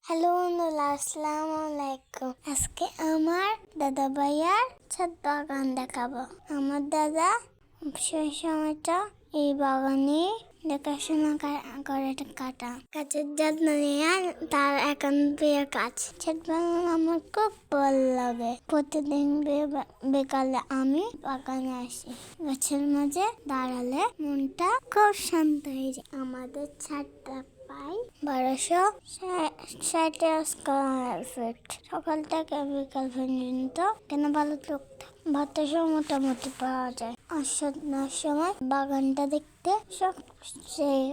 Hello বন্ধুরা, আসসালামু আলাইকুম। আজকে আমার দাদা ভাইয়ার ছাদ বাগান দেখাবো। আমার দাদা সেই সময়টা এই বাগানে দেখাশোনা করে কাটা গাছের যত্ন নেওয়া তার এখন প্রিয় কাজ। ছাদ বাগান আমার খুব ভালো লাগে। প্রতিদিন বিকালে আমি বাগানে আসি। গাছের মাঝে দাঁড়ালে মনটা খুব শান্ত হয়ে যায়। আমাদের ছাদটা পাই 1260 স্কয়ার ফিট। সকাল থেকে বিকাল পর্যন্ত কেন ভালো লোক বাতাসও মোটামুটি পাওয়া যায়। আর সন্ধ্যার সময় বাগানটা দেখতে সবচেয়ে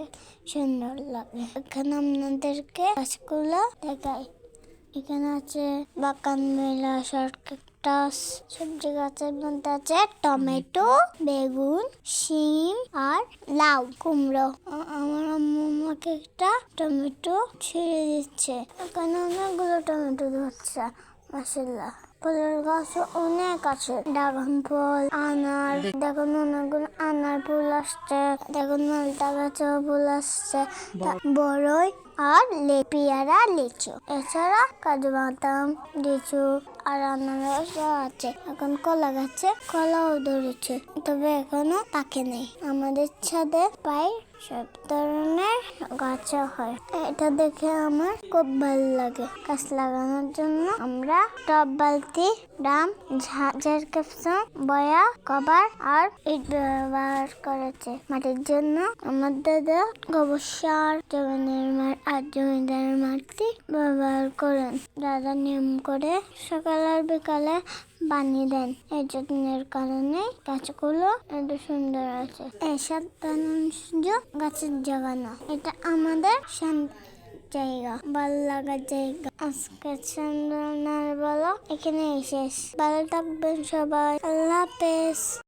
সুন্দর লাগে। এখানে আপনাদেরকে গাছগুলো দেখাই। এখানে আছে বাগান মেলা, ক্যাকটাস। সবজি গাছের মধ্যে আছে টমেটো, বেগুন, শিম আর লাউ, কুমড়ো। আমার আম্মু আমাকে একটা টমেটো ছিঁড়ে দিচ্ছে। এখানে অনেকগুলো টমেটো ধরছে, মাশাআল্লাহ। ফলের গাছ অনেক আছে, ড্রাগন ফল, আনার। দেখুন অনেকগুলো আনার ফুল আসছে। দেখুন মালটা গাছেও ফুল আসছে, বড়ই আর পেয়ারা, লিচু। এছাড়া কাজু বাদাম, লিচু আর আনারসও আছে। এখন কলা গাছে কলাও ধরেছে, তবে এখনো পাকে নেই। আমাদের ছাদে প্রায় সব ধরনের গাছও হয়। এটা দেখে আমার খুব ভালো লাগে। গাছ লাগানোর জন্য আমরা টব, বালতি, ড্রাম, ঝাঁঝের ক্যাপসুল, বয়া, কভার আর ইট ব্যবহার করেছে। মাটির জন্য আমার দাদা গোবর সার, জমিদার মাটি ব্যবহার করেন। দাদা নিয়ম করে সকাল আর বিকালে পানি দেন। এই যত্নের কারণে গাছগুলো এত সুন্দর আছে। এই গাছের জাগানো, এটা আমাদের জায়গা, ভালো লাগার জায়গা। আজকে সুন্দর বলো এখানে শেষ। ভালো থাকবেন সবাই, আল্লাহ হাফেজ।